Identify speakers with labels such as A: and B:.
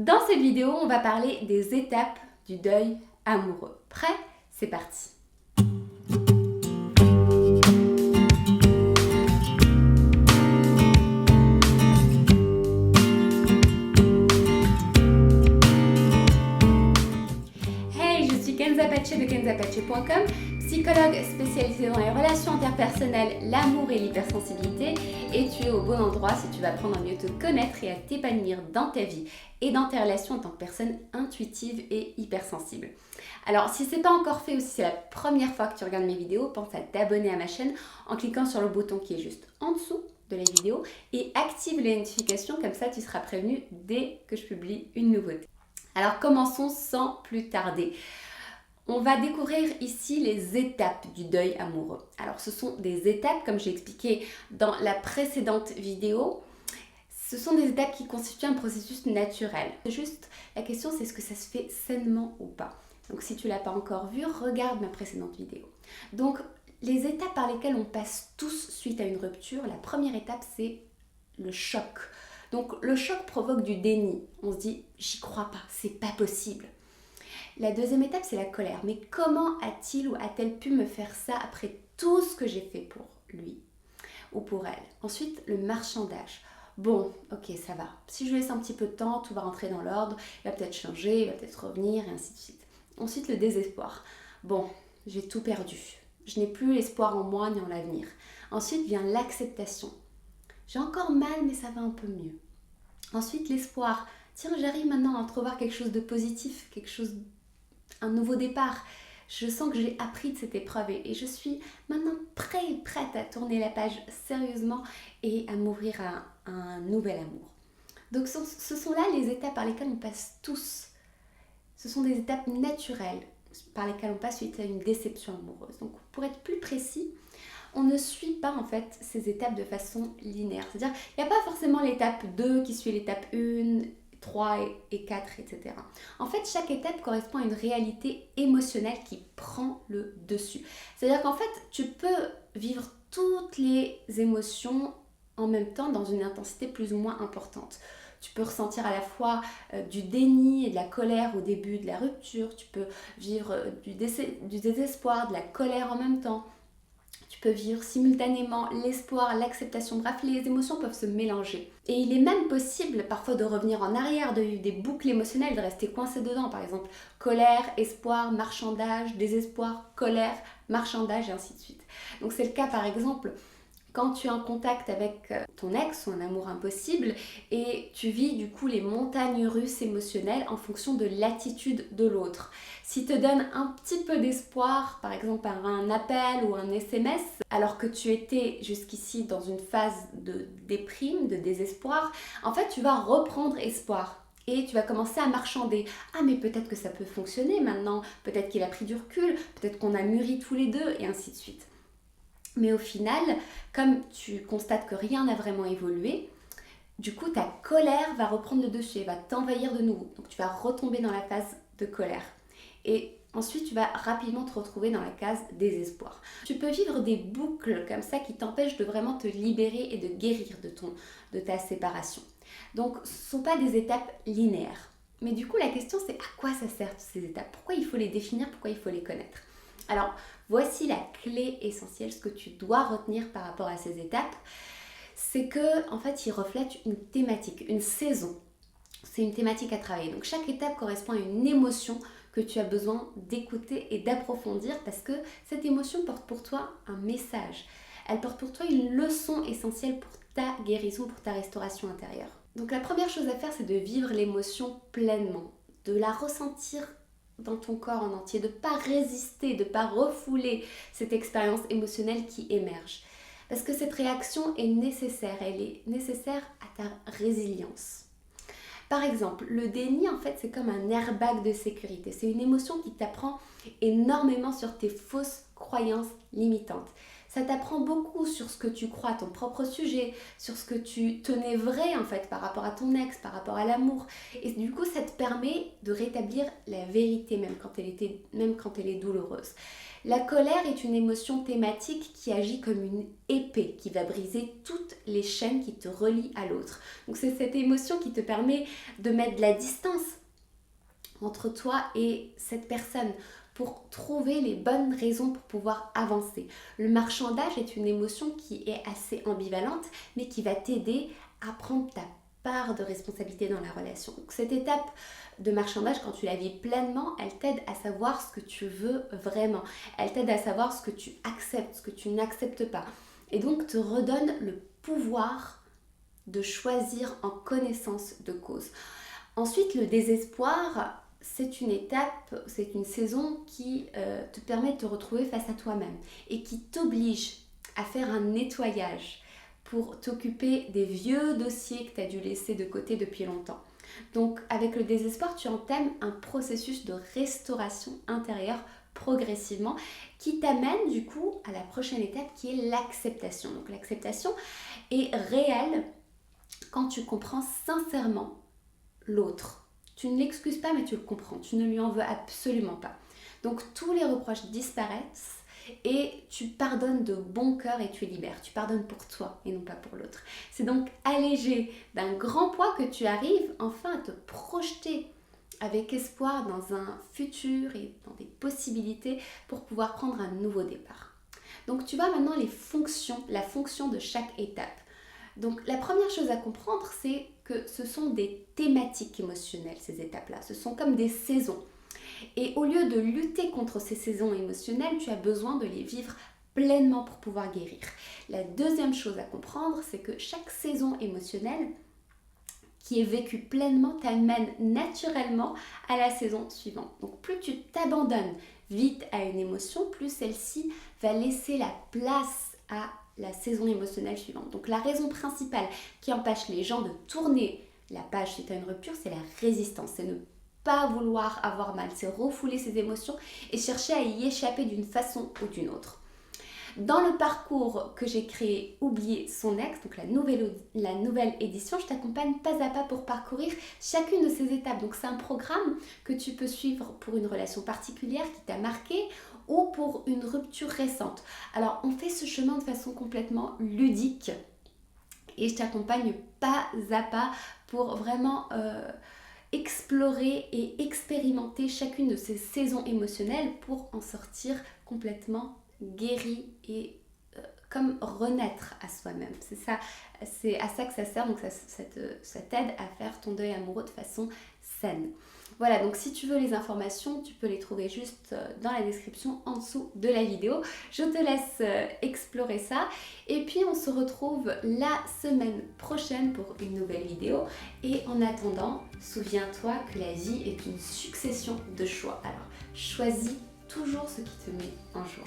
A: Dans cette vidéo, on va parler des étapes du deuil amoureux. Prêt? C'est parti! Hey, je suis Kenza Pache de kenzapache.com, psychologue spécialisée dans les relations interpersonnelles, l'amour et l'hypersensibilité, et tu es au bon endroit si tu veux apprendre à mieux te connaître et à t'épanouir dans ta vie et dans tes relations en tant que personne intuitive et hypersensible. Alors, si ce n'est pas encore fait ou si c'est la première fois que tu regardes mes vidéos, pense à t'abonner à ma chaîne en cliquant sur le bouton qui est juste en dessous de la vidéo et active les notifications, comme ça tu seras prévenu dès que je publie une nouveauté. Alors, commençons sans plus tarder. On va découvrir ici les étapes du deuil amoureux. Alors, ce sont des étapes, comme j'ai expliqué dans la précédente vidéo. Ce sont des étapes qui constituent un processus naturel. Juste, la question, c'est est-ce que ça se fait sainement ou pas? Donc, si tu ne l'as pas encore vu, regarde ma précédente vidéo. Donc, les étapes par lesquelles on passe tous suite à une rupture, la première étape, c'est le choc. Donc, le choc provoque du déni. On se dit, j'y crois pas, c'est pas possible. La deuxième étape, c'est la colère. Mais comment a-t-il ou a-t-elle pu me faire ça après tout ce que j'ai fait pour lui ou pour elle? Ensuite, le marchandage. Bon, ok, ça va. Si je lui laisse un petit peu de temps, tout va rentrer dans l'ordre, il va peut-être changer, il va peut-être revenir, et ainsi de suite. Ensuite, le désespoir. Bon, j'ai tout perdu. Je n'ai plus l'espoir en moi ni en l'avenir. Ensuite vient l'acceptation. J'ai encore mal, mais ça va un peu mieux. Ensuite, l'espoir. Tiens, j'arrive maintenant à entrevoir quelque chose de positif, un nouveau départ. Je sens que j'ai appris de cette épreuve et je suis maintenant prête à tourner la page sérieusement et à m'ouvrir à un nouvel amour. Donc ce sont là les étapes par lesquelles on passe tous. Ce sont des étapes naturelles par lesquelles on passe suite à une déception amoureuse. Donc pour être plus précis, on ne suit pas en fait ces étapes de façon linéaire. C'est-à-dire il n'y a pas forcément l'étape 2 qui suit l'étape 1, 3 et 4, etc. En fait, chaque étape correspond à une réalité émotionnelle qui prend le dessus. C'est-à-dire qu'en fait, tu peux vivre toutes les émotions en même temps dans une intensité plus ou moins importante. Tu peux ressentir à la fois du déni et de la colère au début de la rupture. Tu peux vivre du désespoir, de la colère en même temps. Tu peux vivre simultanément l'espoir, l'acceptation, bref, les émotions peuvent se mélanger. Et il est même possible parfois de revenir en arrière, de vivre des boucles émotionnelles, de rester coincé dedans. Par exemple, colère, espoir, marchandage, désespoir, colère, marchandage et ainsi de suite. Donc c'est le cas par exemple quand tu es en contact avec ton ex ou un amour impossible et tu vis du coup les montagnes russes émotionnelles en fonction de l'attitude de l'autre. S'il te donne un petit peu d'espoir, par exemple par un appel ou un SMS, alors que tu étais jusqu'ici dans une phase de déprime, de désespoir, en fait tu vas reprendre espoir. Et tu vas commencer à marchander. Ah mais peut-être que ça peut fonctionner maintenant, peut-être qu'il a pris du recul, peut-être qu'on a mûri tous les deux et ainsi de suite. Mais au final, comme tu constates que rien n'a vraiment évolué, du coup ta colère va reprendre le dessus, elle va t'envahir de nouveau. Donc tu vas retomber dans la phase de colère. Et ensuite tu vas rapidement te retrouver dans la case désespoir. Tu peux vivre des boucles comme ça qui t'empêchent de vraiment te libérer et de guérir de ta séparation. Donc ce ne sont pas des étapes linéaires. Mais du coup la question c'est à quoi ça sert ces étapes? Pourquoi il faut les définir? Pourquoi il faut les connaître? Alors, voici la clé essentielle, ce que tu dois retenir par rapport à ces étapes, c'est que en fait, ils reflètent une thématique, une saison. C'est une thématique à travailler. Donc, chaque étape correspond à une émotion que tu as besoin d'écouter et d'approfondir parce que cette émotion porte pour toi un message. Elle porte pour toi une leçon essentielle pour ta guérison, pour ta restauration intérieure. Donc, la première chose à faire, c'est de vivre l'émotion pleinement, de la ressentir dans ton corps en entier, de ne pas résister, de ne pas refouler cette expérience émotionnelle qui émerge. Parce que cette réaction est nécessaire, elle est nécessaire à ta résilience. Par exemple, le déni, en fait, c'est comme un airbag de sécurité. C'est une émotion qui t'apprend énormément sur tes fausses croyances limitantes. Ça t'apprend beaucoup sur ce que tu crois à ton propre sujet, sur ce que tu tenais vrai en fait par rapport à ton ex, par rapport à l'amour. Et du coup, ça te permet de rétablir la vérité même quand elle est douloureuse. La colère est une émotion thématique qui agit comme une épée qui va briser toutes les chaînes qui te relient à l'autre. Donc c'est cette émotion qui te permet de mettre de la distance entre toi et cette personne pour trouver les bonnes raisons pour pouvoir avancer. Le marchandage est une émotion qui est assez ambivalente, mais qui va t'aider à prendre ta part de responsabilité dans la relation. Donc cette étape de marchandage, quand tu la vis pleinement, elle t'aide à savoir ce que tu veux vraiment. Elle t'aide à savoir ce que tu acceptes, ce que tu n'acceptes pas. Et donc te redonne le pouvoir de choisir en connaissance de cause. Ensuite, le désespoir, c'est une étape, c'est une saison qui te permet de te retrouver face à toi-même et qui t'oblige à faire un nettoyage pour t'occuper des vieux dossiers que tu as dû laisser de côté depuis longtemps. Donc avec le désespoir, tu entames un processus de restauration intérieure progressivement qui t'amène du coup à la prochaine étape qui est l'acceptation. Donc l'acceptation est réelle quand tu comprends sincèrement l'autre. Tu ne l'excuses pas mais tu le comprends, tu ne lui en veux absolument pas. Donc tous les reproches disparaissent et tu pardonnes de bon cœur et tu es libère. Tu pardonnes pour toi et non pas pour l'autre. C'est donc allégé d'un grand poids que tu arrives enfin à te projeter avec espoir dans un futur et dans des possibilités pour pouvoir prendre un nouveau départ. Donc tu vois maintenant la fonction de chaque étape. Donc la première chose à comprendre, c'est que ce sont des thématiques émotionnelles, ces étapes-là. Ce sont comme des saisons. Et au lieu de lutter contre ces saisons émotionnelles, tu as besoin de les vivre pleinement pour pouvoir guérir. La deuxième chose à comprendre, c'est que chaque saison émotionnelle qui est vécue pleinement t'amène naturellement à la saison suivante. Donc plus tu t'abandonnes vite à une émotion, plus celle-ci va laisser la place à la saison émotionnelle suivante. Donc la raison principale qui empêche les gens de tourner la page suite à une rupture, c'est la résistance, c'est ne pas vouloir avoir mal, c'est refouler ses émotions et chercher à y échapper d'une façon ou d'une autre. Dans le parcours que j'ai créé Oublier son ex, donc la nouvelle édition, je t'accompagne pas à pas pour parcourir chacune de ces étapes. Donc c'est un programme que tu peux suivre pour une relation particulière qui t'a marqué ou pour une rupture récente. Alors on fait ce chemin de façon complètement ludique et je t'accompagne pas à pas pour vraiment explorer et expérimenter chacune de ces saisons émotionnelles pour en sortir complètement guéri et comme renaître à soi-même. C'est ça, c'est à ça que ça sert, donc ça t'aide à faire ton deuil amoureux de façon saine. Voilà, donc si tu veux les informations, tu peux les trouver juste dans la description en dessous de la vidéo. Je te laisse explorer ça et puis on se retrouve la semaine prochaine pour une nouvelle vidéo. Et en attendant, souviens-toi que la vie est une succession de choix. Alors, choisis toujours ce qui te met en joie.